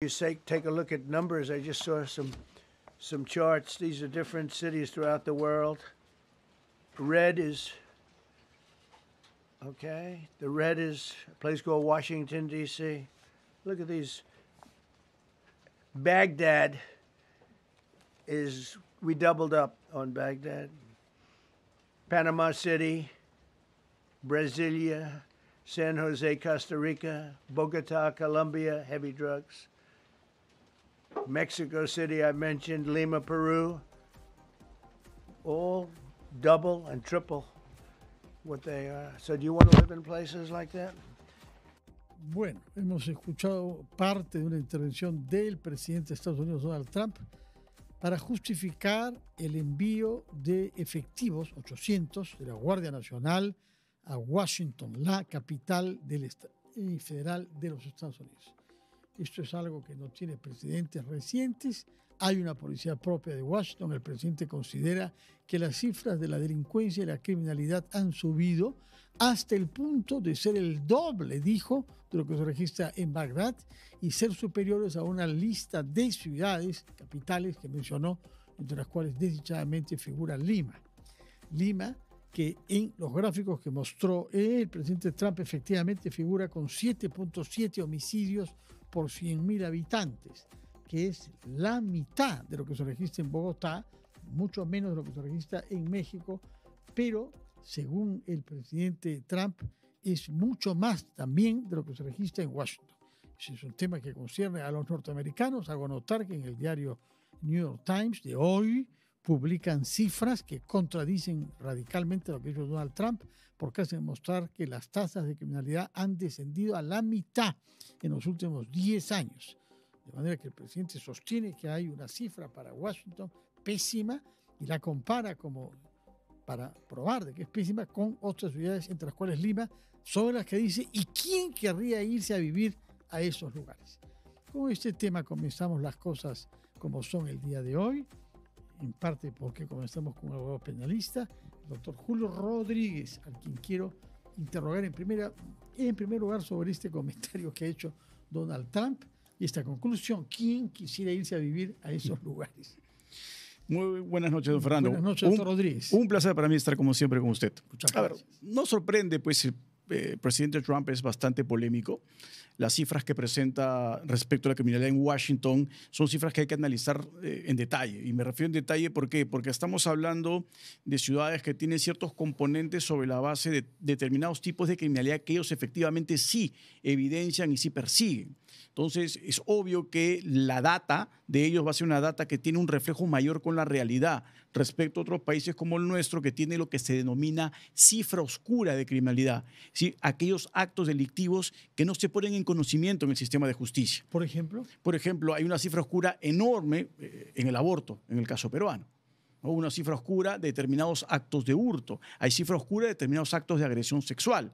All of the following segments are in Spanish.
You say, take a look at numbers. I just saw some charts. These are different cities throughout the world. Red is okay. The red is a place called Washington D.C. Look at these. Baghdad is we doubled up on Baghdad. Panama City, Brasilia, San Jose, Costa Rica, Bogota, Colombia, heavy drugs. Mexico City, I mentioned, Lima, Peru, all double and triple what they are. So do you want to live in places like that? Bueno, hemos escuchado parte de una intervención del presidente de Estados Unidos, Donald Trump, para justificar el envío de efectivos, 800, de la Guardia Nacional a Washington, la capital federal de los Estados Unidos. Esto es algo que no tiene precedentes recientes. Hay una policía propia de Washington. El presidente considera que las cifras de la delincuencia y la criminalidad han subido hasta el punto de ser el doble, dijo, de lo que se registra en Bagdad y ser superiores a una lista de ciudades, capitales que mencionó, entre las cuales desdichadamente figura Lima. Lima, que en los gráficos que mostró el presidente Trump efectivamente figura con 7.7 homicidios por 100.000 habitantes, que es la mitad de lo que se registra en Bogotá, mucho menos de lo que se registra en México, pero según el presidente Trump es mucho más también de lo que se registra en Washington. Ese es un tema que concierne a los norteamericanos. Hago notar que en el diario New York Times de hoy publican cifras que contradicen radicalmente lo que dijo Donald Trump, porque hacen mostrar que las tasas de criminalidad han descendido a la mitad en los últimos 10 años. De manera que el presidente sostiene que hay una cifra para Washington pésima y la compara como para probar de que es pésima con otras ciudades, entre las cuales Lima, sobre las que dice, ¿y quién querría irse a vivir a esos lugares? Con este tema comenzamos las cosas como son el día de hoy, en parte porque comenzamos con un abogado penalista, el doctor Julio Rodríguez, al quien quiero interrogar en primer lugar sobre este comentario que ha hecho Donald Trump y esta conclusión. ¿Quién quisiera irse a vivir a esos lugares? Muy buenas noches, don Fernando. Buenas noches, doctor Rodríguez. Un placer para mí estar como siempre con usted. Muchas gracias. A ver, no sorprende, pues el presidente Trump es bastante polémico. Las cifras que presenta respecto a la criminalidad en Washington son cifras que hay que analizar en detalle. Y me refiero en detalle ¿por qué? Porque estamos hablando de ciudades que tienen ciertos componentes sobre la base de determinados tipos de criminalidad que ellos efectivamente sí evidencian y sí persiguen. Entonces, es obvio que la data de ellos va a ser una data que tiene un reflejo mayor con la realidad respecto a otros países como el nuestro, que tiene lo que se denomina cifra oscura de criminalidad. ¿Sí? Aquellos actos delictivos que no se ponen en conocimiento en el sistema de justicia. ¿Por ejemplo? Por ejemplo, hay una cifra oscura enorme en el aborto, en el caso peruano. ¿No? Una cifra oscura de determinados actos de hurto. Hay cifra oscura de determinados actos de agresión sexual.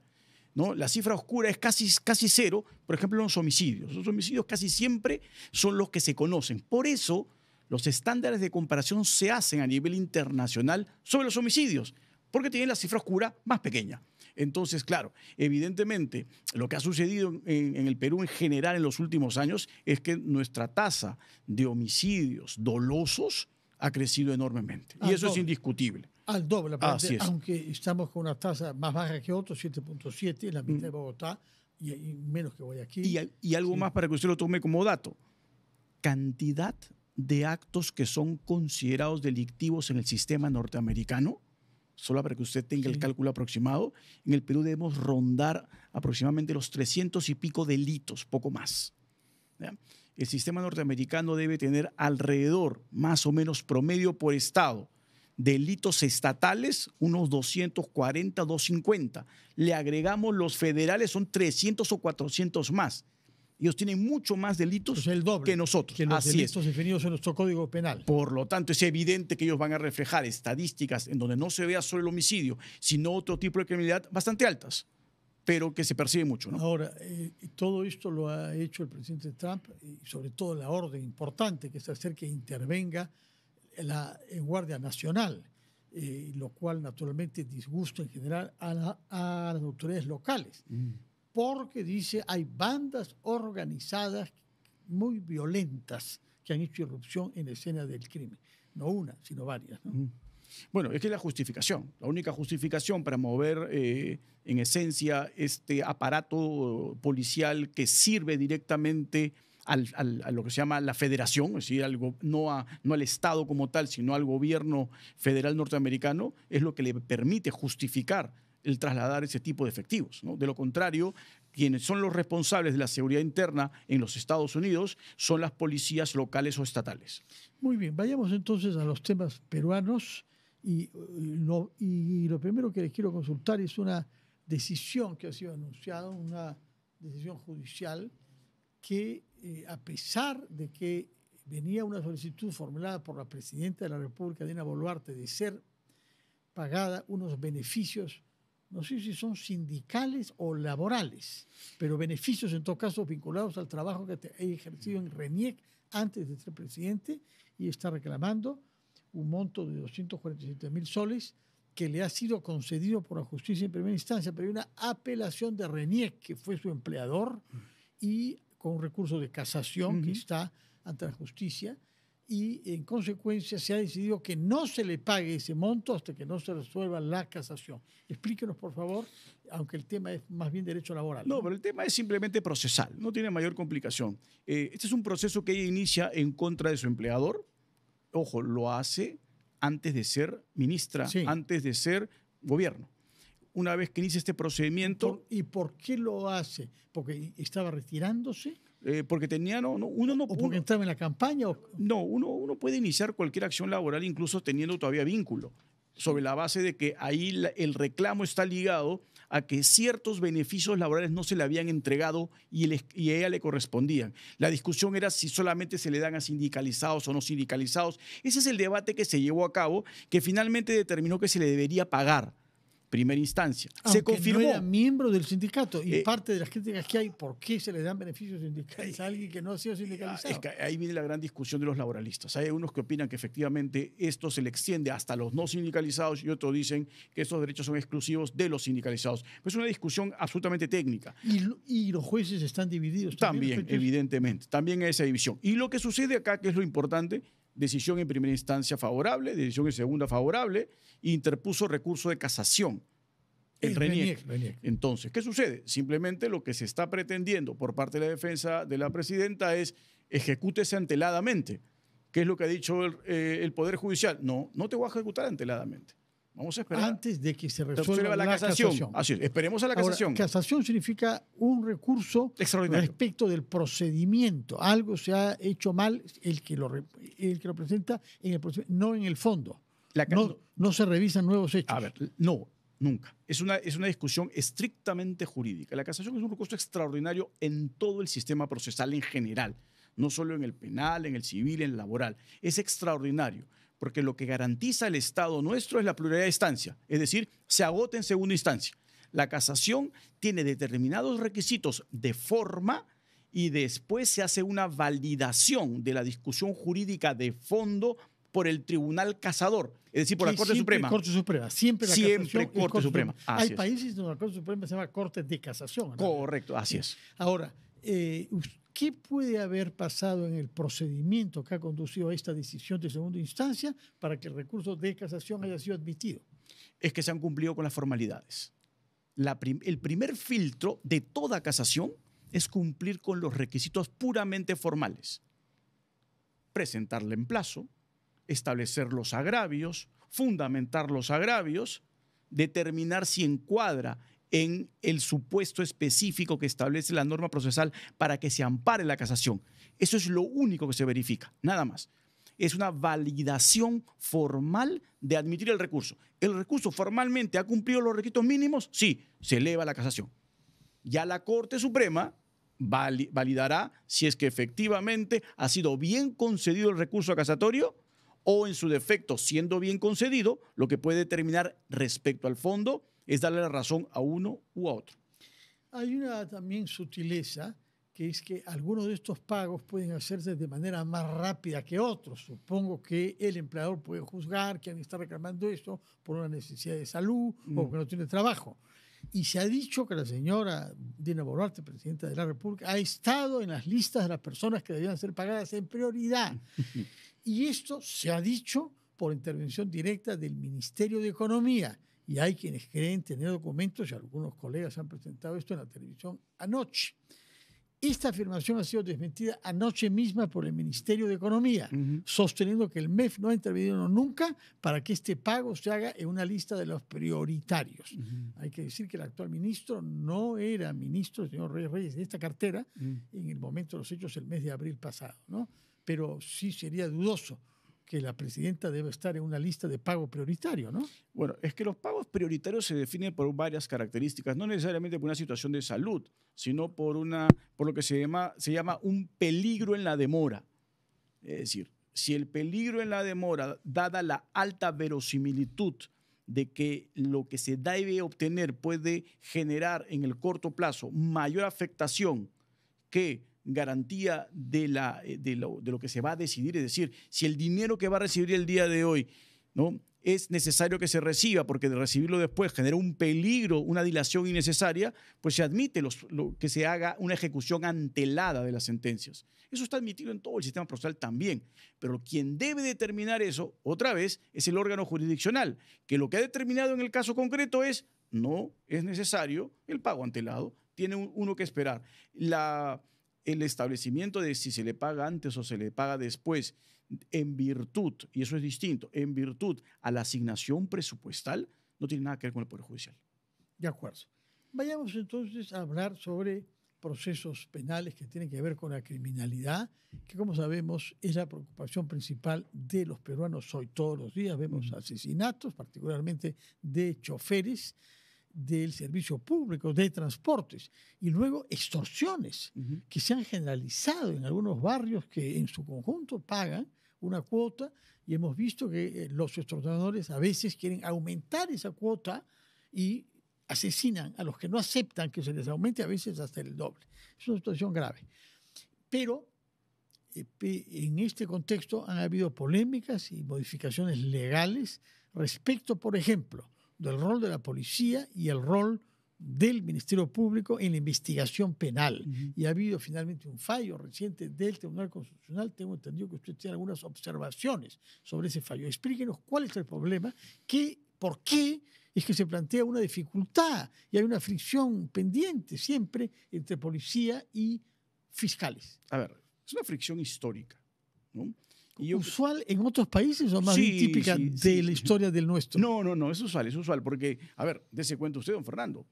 ¿No? La cifra oscura es casi cero, por ejemplo, en los homicidios. Los homicidios casi siempre son los que se conocen. Por eso, los estándares de comparación se hacen a nivel internacional sobre los homicidios, porque tienen la cifra oscura más pequeña. Entonces, claro, evidentemente, lo que ha sucedido en el Perú en general en los últimos años es que nuestra tasa de homicidios dolosos ha crecido enormemente. Y eso es indiscutible. Al doble, Así es. Aunque estamos con una tasa más baja que otros, 7.7, en la mitad de Bogotá y menos que Guayaquil. Y algo más para que usted lo tome como dato. Cantidad de actos que son considerados delictivos en el sistema norteamericano, solo para que usted tenga el cálculo aproximado, en el Perú debemos rondar aproximadamente los 300 y pico delitos, poco más. ¿Ya? El sistema norteamericano debe tener alrededor, más o menos promedio por estado, delitos estatales, unos 240, 250. Le agregamos los federales, son 300 o 400 más. Ellos tienen mucho más delitos pues el doble que nosotros. Que los Así delitos es. definidos en nuestro Código Penal. Por lo tanto, es evidente que ellos van a reflejar estadísticas en donde no se vea solo el homicidio, sino otro tipo de criminalidad bastante altas, pero que se percibe mucho, ¿no? Ahora, todo esto lo ha hecho el presidente Trump y sobre todo la orden importante que es hacer que intervenga la Guardia Nacional, lo cual naturalmente disgusta en general a las autoridades locales, porque dice hay bandas organizadas muy violentas que han hecho irrupción en la escena del crimen. No una, sino varias, ¿no? Bueno, es que es la justificación. La única justificación para mover, en esencia, este aparato policial que sirve directamente a lo que se llama la federación, es decir, no al Estado como tal, sino al gobierno federal norteamericano, es lo que le permite justificar el trasladar ese tipo de efectivos, ¿no? De lo contrario, quienes son los responsables de la seguridad interna en los Estados Unidos son las policías locales o estatales. Muy bien, vayamos entonces a los temas peruanos. Y lo primero que les quiero consultar es una decisión que ha sido anunciada, una decisión judicial que, a pesar de que venía una solicitud formulada por la presidenta de la República, Dina Boluarte, de ser pagada unos beneficios, no sé si son sindicales o laborales, pero beneficios en todo caso vinculados al trabajo que he ejercido en RENIEC antes de ser presidente, y está reclamando un monto de 247.000 soles que le ha sido concedido por la justicia en primera instancia, pero hay una apelación de RENIEC, que fue su empleador, y con un recurso de casación que está ante la justicia, y en consecuencia se ha decidido que no se le pague ese monto hasta que no se resuelva la casación. Explíquenos, por favor, aunque el tema es más bien derecho laboral. No, pero el tema es simplemente procesal, no tiene mayor complicación. Este es un proceso que ella inicia en contra de su empleador. Ojo, lo hace antes de ser ministra, sí, antes de ser gobierno. Una vez que inicia este procedimiento... ¿Y por qué lo hace? ¿Porque estaba retirándose? Porque tenía, ¿O porque entraba en la campaña? No, uno puede iniciar cualquier acción laboral incluso teniendo todavía vínculo, sobre la base de que ahí el reclamo está ligado a que ciertos beneficios laborales no se le habían entregado y a ella le correspondían. La discusión era si solamente se le dan a sindicalizados o no sindicalizados. Ese es el debate que se llevó a cabo, que finalmente determinó que se le debería pagar. Primera instancia. Aunque se confirmó. No era miembro del sindicato. Y parte de las críticas que hay, ¿por qué se le dan beneficios sindicales a alguien que no ha sido sindicalizado? Es que ahí viene la gran discusión de los laboralistas. Hay unos que opinan que efectivamente esto se le extiende hasta los no sindicalizados y otros dicen que estos derechos son exclusivos de los sindicalizados. Pues es una discusión absolutamente técnica. Y los jueces están divididos también evidentemente. También hay esa división. Y lo que sucede acá, que es lo importante, decisión en primera instancia favorable, decisión en segunda favorable, interpuso recurso de casación. El RENIEC. Entonces, ¿qué sucede? Simplemente lo que se está pretendiendo por parte de la defensa de la presidenta es ejecútese anteladamente. ¿Qué es lo que ha dicho el Poder Judicial? No te voy a ejecutar anteladamente. Vamos a esperar. Antes de que se resuelva la casación. Así es, esperemos a la casación. Ahora, casación significa un recurso respecto del procedimiento. Algo se ha hecho mal, el que lo presenta en el procedimiento, no en el fondo. No se revisan nuevos hechos. A ver, no, nunca. Es una discusión estrictamente jurídica. La casación es un recurso extraordinario en todo el sistema procesal en general, no solo en el penal, en el civil, en el laboral. Es extraordinario, porque lo que garantiza el Estado nuestro es la pluralidad de instancia, es decir, se agota en segunda instancia. La casación tiene determinados requisitos de forma y después se hace una validación de la discusión jurídica de fondo por el Tribunal Casador, es decir, por la Corte Suprema. Corte Suprema. Siempre Corte Suprema. Hay países donde la Corte Suprema se llama Corte de Casación, ¿no? Correcto, así es. Ahora, ¿qué puede haber pasado en el procedimiento que ha conducido a esta decisión de segunda instancia para que el recurso de casación haya sido admitido? Es que se han cumplido con las formalidades. El primer filtro de toda casación es cumplir con los requisitos puramente formales. Presentarle en plazo, establecer los agravios, fundamentar los agravios, determinar si encuadra en el supuesto específico que establece la norma procesal para que se ampare la casación. Eso es lo único que se verifica, nada más. Es una validación formal de admitir el recurso. ¿El recurso formalmente ha cumplido los requisitos mínimos? Sí, se eleva la casación. Ya la Corte Suprema validará si es que efectivamente ha sido bien concedido el recurso casatorio o, en su defecto, siendo bien concedido, lo que puede determinar respecto al fondo es darle la razón a uno u a otro. Hay una también sutileza, que es que algunos de estos pagos pueden hacerse de manera más rápida que otros. Supongo que el empleador puede juzgar que alguien está reclamando esto por una necesidad de salud o porque no tiene trabajo. Y se ha dicho que la señora Dina Boluarte, presidenta de la República, ha estado en las listas de las personas que debían ser pagadas en prioridad. Y esto se ha dicho por intervención directa del Ministerio de Economía. Y hay quienes creen tener documentos, y algunos colegas han presentado esto en la televisión anoche. Esta afirmación ha sido desmentida anoche misma por el Ministerio de Economía, sosteniendo que el MEF no ha intervenido nunca para que este pago se haga en una lista de los prioritarios. Hay que decir que el actual ministro no era ministro, el señor Reyes, de esta cartera en el momento de los hechos el mes de abril pasado, ¿no? Pero sí sería dudoso que la presidenta debe estar en una lista de pago prioritario, ¿no? Bueno, es que los pagos prioritarios se definen por varias características, no necesariamente por una situación de salud, sino por lo que se llama un peligro en la demora. Es decir, si el peligro en la demora, dada la alta verosimilitud de que lo que se debe obtener puede generar en el corto plazo mayor afectación que garantía de lo que se va a decidir, es decir, si el dinero que va a recibir el día de hoy, ¿no?, es necesario que se reciba, porque de recibirlo después genera un peligro, una dilación innecesaria, pues se admite que se haga una ejecución antelada de las sentencias. Eso está admitido en todo el sistema procesal también, pero quien debe determinar eso, otra vez, es el órgano jurisdiccional, que lo que ha determinado en el caso concreto es no es necesario el pago antelado, tiene uno que esperar. El establecimiento de si se le paga antes o se le paga después, en virtud, y eso es distinto, en virtud a la asignación presupuestal, no tiene nada que ver con el Poder Judicial. De acuerdo. Vayamos entonces a hablar sobre procesos penales que tienen que ver con la criminalidad, que como sabemos es la preocupación principal de los peruanos hoy. Todos los días vemos asesinatos, particularmente de choferes del servicio público de transportes, y luego extorsiones que se han generalizado en algunos barrios que en su conjunto pagan una cuota, y hemos visto que los extorsionadores a veces quieren aumentar esa cuota y asesinan a los que no aceptan que se les aumente, a veces hasta el doble. Es una situación grave. Pero en este contexto han habido polémicas y modificaciones legales respecto, por ejemplo, del rol de la policía y el rol del Ministerio Público en la investigación penal. Y ha habido finalmente un fallo reciente del Tribunal Constitucional. Tengo entendido que usted tiene algunas observaciones sobre ese fallo. Explíquenos cuál es el problema, por qué es que se plantea una dificultad y hay una fricción pendiente siempre entre policía y fiscales. A ver, es una fricción histórica, ¿no? ¿Usual en otros países o más bien típica de la historia del nuestro? No, es usual, porque, a ver, dése cuenta usted, don Fernando,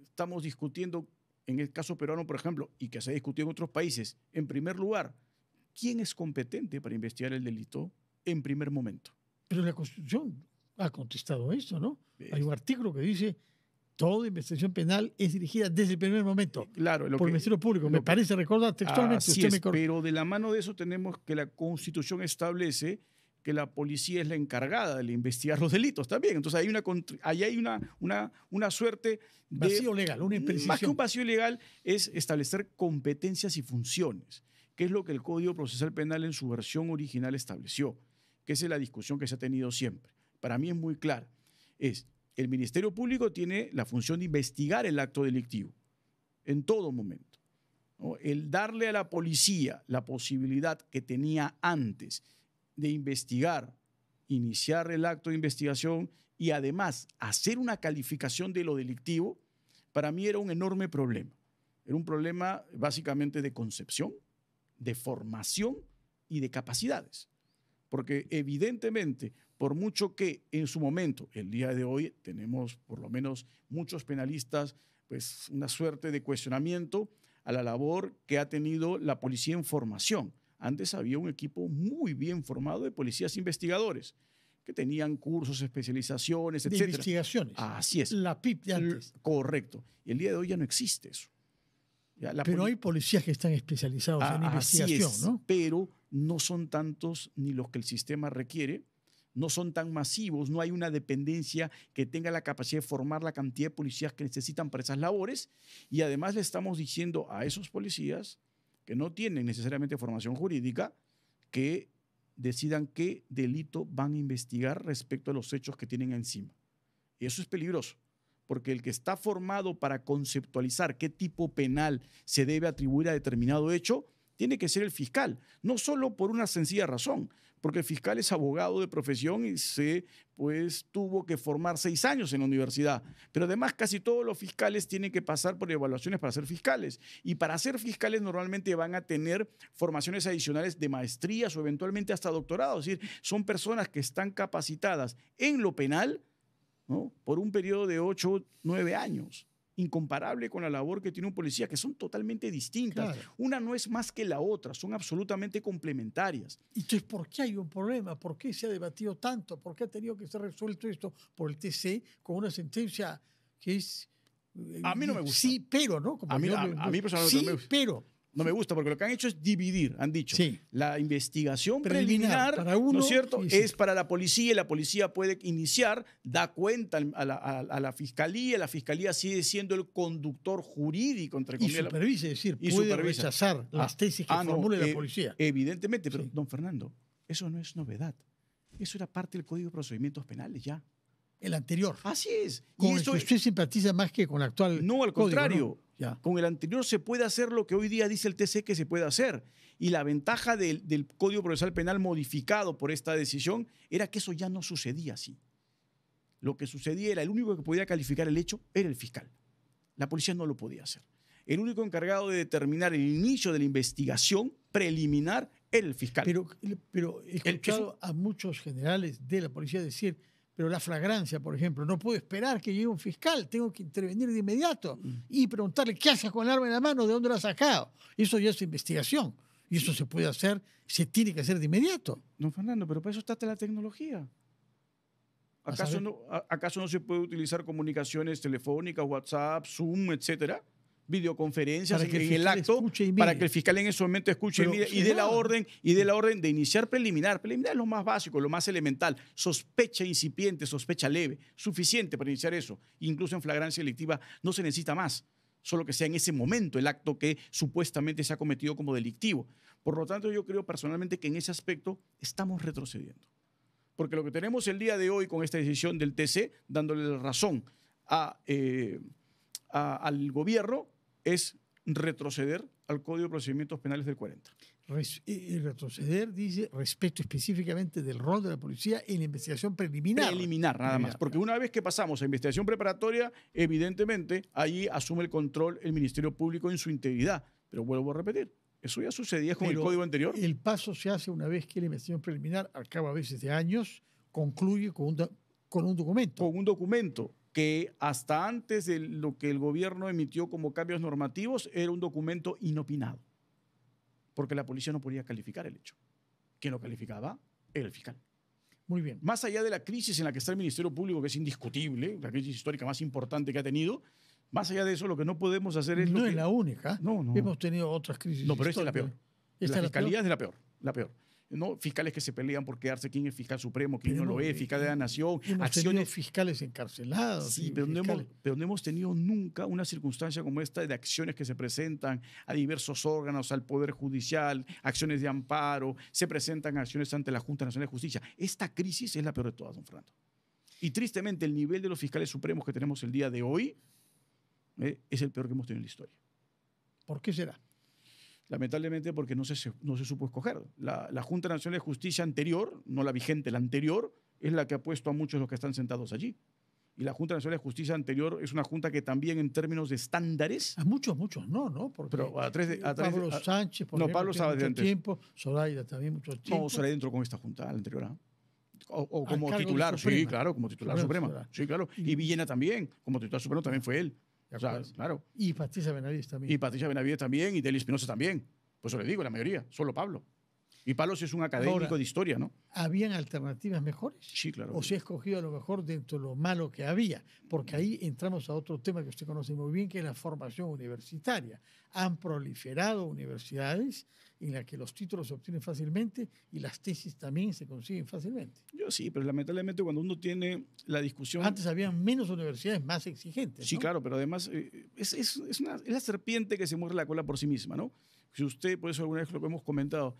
estamos discutiendo en el caso peruano, por ejemplo, y que se ha discutido en otros países, en primer lugar, ¿quién es competente para investigar el delito en primer momento? Pero la Constitución ha contestado esto, ¿no? Hay un artículo que dice: toda investigación penal es dirigida desde el primer momento claro, por el Ministerio Público. Me parece recordar textualmente. Así es, pero de la mano de eso tenemos que la Constitución establece que la policía es la encargada de investigar los delitos también. Entonces hay una suerte de... Vacío legal, una imprecisión. Más que un vacío legal es establecer competencias y funciones, que es lo que el Código Procesal Penal en su versión original estableció, que es la discusión que se ha tenido siempre. Para mí es muy clara. El Ministerio Público tiene la función de investigar el acto delictivo en todo momento, ¿no? El darle a la policía la posibilidad que tenía antes de investigar, iniciar el acto de investigación y además hacer una calificación de lo delictivo, para mí era un enorme problema. Era un problema básicamente de concepción, de formación y de capacidades. Porque evidentemente, por mucho que en su momento, el día de hoy, tenemos por lo menos muchos penalistas, pues una suerte de cuestionamiento a la labor que ha tenido la policía en formación. Antes había un equipo muy bien formado de policías investigadores que tenían cursos, especializaciones, etc. De investigaciones. Así es. La PIP de antes. Correcto. Y el día de hoy ya no existe eso. Pero hay policías que están especializados en investigación, es, ¿no? Pero no son tantos ni los que el sistema requiere, no son tan masivos, no hay una dependencia que tenga la capacidad de formar la cantidad de policías que necesitan para esas labores, y además le estamos diciendo a esos policías que no tienen necesariamente formación jurídica que decidan qué delito van a investigar respecto a los hechos que tienen encima. Y eso es peligroso, porque el que está formado para conceptualizar qué tipo penal se debe atribuir a determinado hecho, tiene que ser el fiscal, no solo por una sencilla razón, porque el fiscal es abogado de profesión y tuvo que formar 6 años en la universidad. Pero además casi todos los fiscales tienen que pasar por evaluaciones para ser fiscales. Y para ser fiscales normalmente van a tener formaciones adicionales de maestrías o eventualmente hasta doctorados. Es decir, son personas que están capacitadas en lo penal, ¿no?, por un periodo de 8, 9 años. Incomparable con la labor que tiene un policía, que son totalmente distintas. Claro. Una no es más que la otra, son absolutamente complementarias. Entonces, ¿por qué hay un problema? ¿Por qué se ha debatido tanto? ¿Por qué ha tenido que ser resuelto esto por el TC con una sentencia que es... A mí no me gusta. Sí, pero, ¿no? Como A mí personalmente sí, no me gusta. pero. No me gusta porque lo que han hecho es dividir, han dicho. Sí. La investigación Preliminar preliminar, para uno, ¿no es cierto?, y sí. es para la policía y la policía puede iniciar, da cuenta a la fiscalía sigue siendo el conductor jurídico, entre Y comillas. supervisa, es decir, Y puede supervisa. rechazar las tesis que no, formule la policía. Evidentemente, pero Sí. don Fernando, eso no es novedad. Eso era parte del Código de Procedimientos Penales ya. El anterior. Así es. Con Y el esto que usted simpatiza más que con el actual no, al código, contrario. ¿no? Ya. Con el anterior se puede hacer lo que hoy día dice el TC que se puede hacer. Y la ventaja del Código Procesal Penal modificado por esta decisión era que eso ya no sucedía así. Lo que sucedía era el único que podía calificar el hecho era el fiscal. La policía no lo podía hacer. El único encargado de determinar el inicio de la investigación preliminar era el fiscal. Pero he escuchado a muchos generales de la policía decir, pero la flagrancia, por ejemplo, no puedo esperar que llegue un fiscal, tengo que intervenir de inmediato y preguntarle qué hace con el arma en la mano, de dónde lo ha sacado. Eso ya es investigación y eso se puede hacer, se tiene que hacer de inmediato. Don Fernando, pero para eso está la tecnología. ¿Acaso no se puede utilizar comunicaciones telefónicas, WhatsApp, Zoom, etcétera? Videoconferencias Para que el en el fiscal acto escuche y para mire. que el fiscal en ese momento escuche Pero, y dé la claro. orden de iniciar preliminar. Preliminar es lo más básico, lo más elemental. Sospecha incipiente, sospecha leve, suficiente para iniciar eso. Incluso en flagrancia delictiva no se necesita más, solo que sea en ese momento el acto que supuestamente se ha cometido como delictivo. Por lo tanto, yo creo personalmente que en ese aspecto estamos retrocediendo. Porque lo que tenemos el día de hoy con esta decisión del TC, dándole la razón al gobierno, es retroceder al Código de Procedimientos Penales del 40. Retroceder, dice, respecto específicamente del rol de la policía en la investigación preliminar. Preliminar, nada más. Porque una vez que pasamos a investigación preparatoria, evidentemente, ahí asume el control el Ministerio Público en su integridad. Pero vuelvo a repetir, eso ya sucedía con el código anterior. El paso se hace una vez que la investigación preliminar, al cabo a veces de años, concluye con un documento. Con un documento que hasta antes de lo que el gobierno emitió como cambios normativos era un documento inopinado, porque la policía no podía calificar el hecho. Quien lo calificaba era el fiscal. Muy bien. Más allá de la crisis en la que está el Ministerio Público, que es indiscutible, la crisis histórica más importante que ha tenido, más allá de eso, lo que no podemos hacer es... No es la única. No. Hemos tenido otras crisis. No, pero esta es la históricas. peor. La fiscalía es de la peor. ¿No? Fiscales que se pelean por quedarse quién es fiscal supremo, quién no lo es, fiscal de la nación, hemos acciones... tenido fiscales encarcelados. Sí, pero no hemos tenido nunca una circunstancia como esta de acciones que se presentan a diversos órganos, al Poder Judicial, acciones de amparo, se presentan acciones ante la Junta Nacional de Justicia. Esta crisis es la peor de todas, don Fernando. Y tristemente el nivel de los fiscales supremos que tenemos el día de hoy es el peor que hemos tenido en la historia. ¿Por qué será? Lamentablemente porque no se supo escoger. La Junta Nacional de Justicia anterior, no la vigente, la anterior, es la que ha puesto a muchos de los que están sentados allí. Y la Junta Nacional de Justicia anterior es una junta que también en términos de estándares... A muchos no. Porque pero Pablo Sánchez, por ejemplo, Pablo estaba mucho antes. tiempo, Zoraida también mucho tiempo. No, Zoraida entró con esta junta, la anterior. ¿Ah? O como cargo de titular, Suprema. sí, claro, como titular suprema. Sí, claro. Y Villena también, como titular supremo también fue él. O sea, claro. Y Patricia Benavides también. Y Patricia Benavides también, y Delia Espinosa también. Pues eso le digo, la mayoría, solo Pablo. Y Pablo sí es un académico Ahora, de historia, ¿no? ¿Habían alternativas mejores? Sí, claro. ¿O se ha escogido a lo mejor dentro de lo malo que había? Porque ahí entramos a otro tema que usted conoce muy bien, que es la formación universitaria. Han proliferado universidades en las que los títulos se obtienen fácilmente y las tesis también se consiguen fácilmente. Yo sí, pero lamentablemente cuando uno tiene la discusión... Antes habían menos universidades más exigentes, Sí, ¿no? claro, pero además es la serpiente que se muerde la cola por sí misma, ¿no? Si usted, por eso alguna vez lo hemos comentado,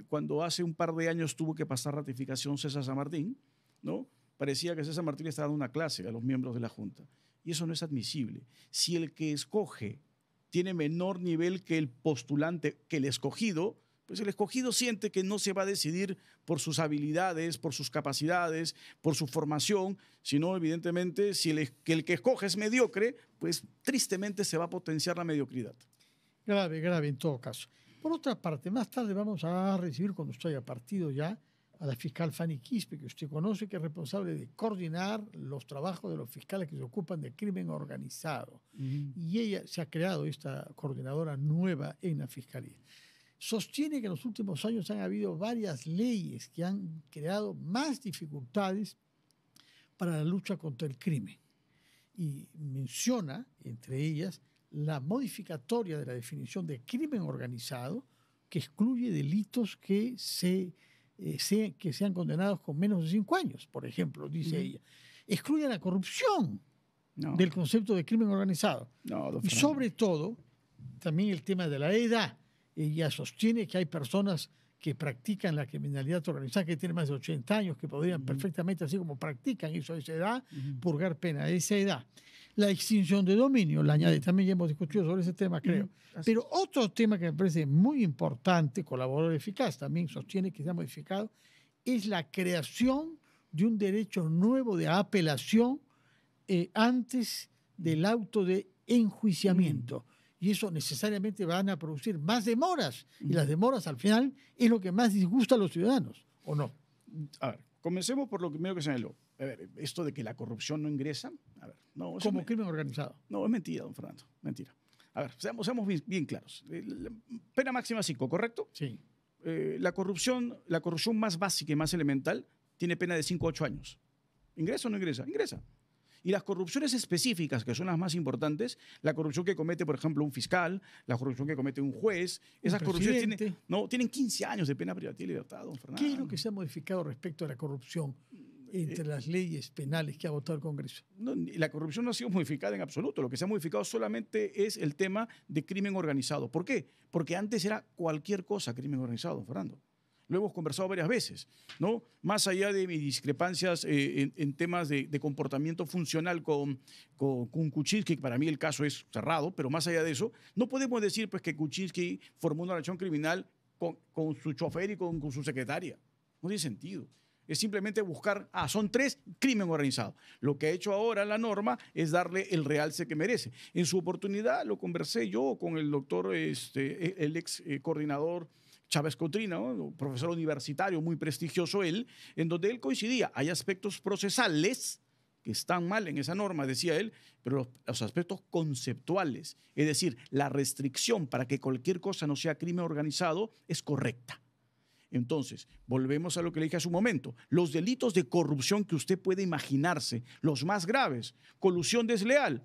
cuando hace un par de años tuvo que pasar ratificación César San Martín, ¿no? Parecía que César Martín estaba dando una clase a los miembros de la Junta. Y eso no es admisible. Si el que escoge tiene menor nivel que el postulante, que el escogido, pues el escogido siente que no se va a decidir por sus habilidades, por sus capacidades, por su formación, sino evidentemente si el que escoge es mediocre, pues tristemente se va a potenciar la mediocridad. Grave, grave en todo caso. Por otra parte, más tarde vamos a recibir, cuando usted haya partido ya, a la fiscal Fanny Quispe, que usted conoce, que es responsable de coordinar los trabajos de los fiscales que se ocupan de crimen organizado. Y ella se ha creado esta coordinadora nueva en la fiscalía. Sostiene que en los últimos años han habido varias leyes que han creado más dificultades para la lucha contra el crimen. Y menciona, entre ellas, la modificatoria de la definición de crimen organizado, que excluye delitos que sean condenados con menos de 5 años, por ejemplo, dice ella. Excluye la corrupción del concepto de crimen organizado. Y sobre todo, también el tema de la edad. Ella sostiene que hay personas que practican la criminalidad organizada, que tienen más de 80 años, que podrían perfectamente, así como practican eso a esa edad, purgar pena a esa edad. La extinción de dominio, la añade, también ya hemos discutido sobre ese tema, creo. Pero otro tema que me parece muy importante, colaborador eficaz, también sostiene que se ha modificado, es la creación de un derecho nuevo de apelación antes del auto de enjuiciamiento. Y eso necesariamente van a producir más demoras. Y las demoras, al final, es lo que más disgusta a los ciudadanos, ¿o no? A ver, comencemos por lo primero que señaló. A ver, esto de que la corrupción no ingresa, a ver, no. Como crimen organizado. No, es mentira, don Fernando, mentira. A ver, seamos bien claros. Pena máxima 5, ¿correcto? Sí. La corrupción más básica y más elemental tiene pena de 5 a 8 años. ¿Ingresa o no ingresa? Ingresa. Y las corrupciones específicas, que son las más importantes, la corrupción que comete, por ejemplo, un fiscal, la corrupción que comete un juez, esas corrupciones tienen 15 años de pena privativa de libertad, don Fernando. ¿Qué es lo que se ha modificado respecto a la corrupción entre las leyes penales que ha votado el Congreso? No, la corrupción no ha sido modificada en absoluto. Lo que se ha modificado solamente es el tema de crimen organizado. ¿Por qué? Porque antes era cualquier cosa crimen organizado, don Fernando. Lo hemos conversado varias veces, ¿no? Más allá de mis discrepancias en temas de comportamiento funcional con Kuczynski, que para mí el caso es cerrado, pero más allá de eso, no podemos decir pues, que Kuczynski formó una relación criminal con su chofer y con su secretaria. No tiene sentido. Es simplemente buscar, son 3, crimen organizado. Lo que ha hecho ahora la norma es darle el realce que merece. En su oportunidad lo conversé yo con el doctor, el ex coordinador Chávez Cotrina, ¿no? Profesor universitario muy prestigioso él, en donde él coincidía. Hay aspectos procesales que están mal en esa norma, decía él, pero los aspectos conceptuales, es decir, la restricción para que cualquier cosa no sea crimen organizado es correcta. Entonces, volvemos a lo que le dije hace un momento. Los delitos de corrupción que usted puede imaginarse, los más graves, colusión desleal.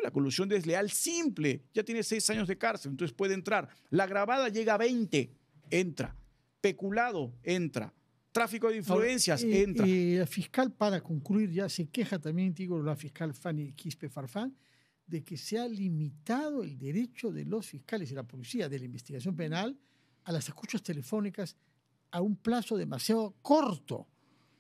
La colusión desleal simple ya tiene 6 años de cárcel, entonces puede entrar. La agravada llega a 20, entra. Peculado, entra. Tráfico de influencias, entra. La fiscal, para concluir, ya se queja también, digo, la fiscal Fanny Quispe Farfán, de que se ha limitado el derecho de los fiscales y la policía de la investigación penal a las escuchas telefónicas a un plazo demasiado corto.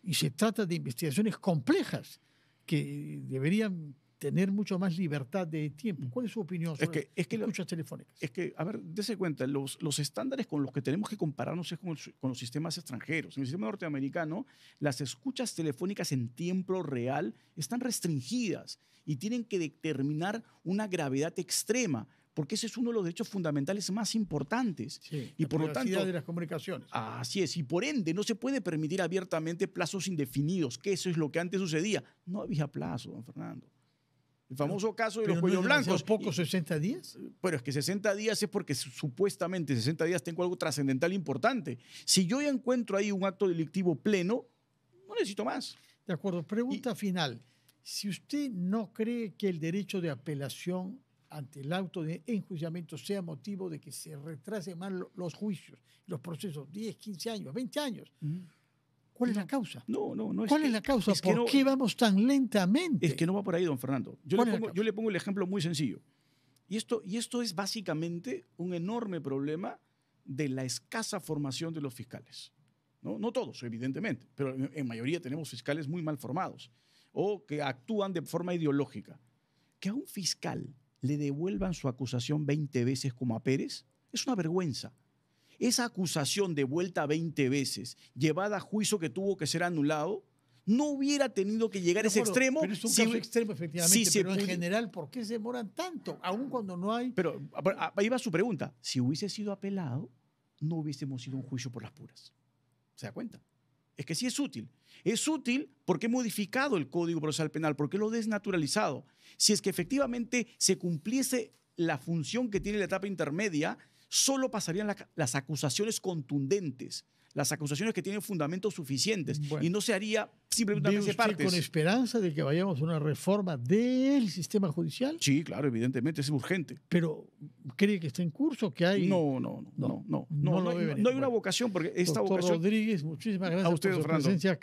Y se trata de investigaciones complejas que deberían tener mucho más libertad de tiempo. ¿Cuál es su opinión sobre escuchas telefónicas? Es que, a ver, dése cuenta, los estándares con los que tenemos que compararnos es con los sistemas extranjeros. En el sistema norteamericano, las escuchas telefónicas en tiempo real están restringidas y tienen que determinar una gravedad extrema, porque ese es uno de los derechos fundamentales más importantes. Sí, y por lo tanto, de las comunicaciones. Así es, y por ende no se puede permitir abiertamente plazos indefinidos, que eso es lo que antes sucedía. No había plazo, don Fernando. El famoso caso de los cuellos blancos. ¿Pocos 60 días? Pero es que 60 días es porque supuestamente 60 días tengo algo trascendental importante. Si yo ya encuentro ahí un acto delictivo pleno, no necesito más. De acuerdo. Pregunta final. Si usted no cree que el derecho de apelación ante el auto de enjuiciamiento sea motivo de que se retrasen más los juicios, los procesos, 10, 15 años, 20 años, ¿cuál es la causa? No. ¿Cuál es la causa? ¿Por qué vamos tan lentamente? Es que no va por ahí, don Fernando. Yo le pongo el ejemplo muy sencillo. Y esto es básicamente un enorme problema de la escasa formación de los fiscales. No todos, evidentemente, pero en mayoría tenemos fiscales muy mal formados o que actúan de forma ideológica. Que a un fiscal le devuelvan su acusación 20 veces como a Pérez es una vergüenza. Esa acusación devuelta 20 veces, llevada a juicio que tuvo que ser anulado, no hubiera tenido que llegar a ese extremo. Pero es un caso extremo, efectivamente. si pero en general, ¿por qué se demoran tanto? Aún cuando no hay... Pero ahí va su pregunta. Si hubiese sido apelado, no hubiésemos ido a un juicio por las puras. ¿Se da cuenta? Es que sí es útil. Es útil porque he modificado el Código Procesal Penal, porque lo he desnaturalizado. Si es que efectivamente se cumpliese la función que tiene la etapa intermedia, solo pasarían las acusaciones contundentes, las acusaciones que tienen fundamentos suficientes, y no se haría simplemente ¿Ve una usted partes. con esperanza de que vayamos a una reforma del sistema judicial? Sí, claro, evidentemente, es urgente. Pero ¿cree que está en curso? ¿Que hay? No hay una vocación, porque esta Doctor vocación... Rodríguez, muchísimas gracias A usted, por su Fernando. presencia acá.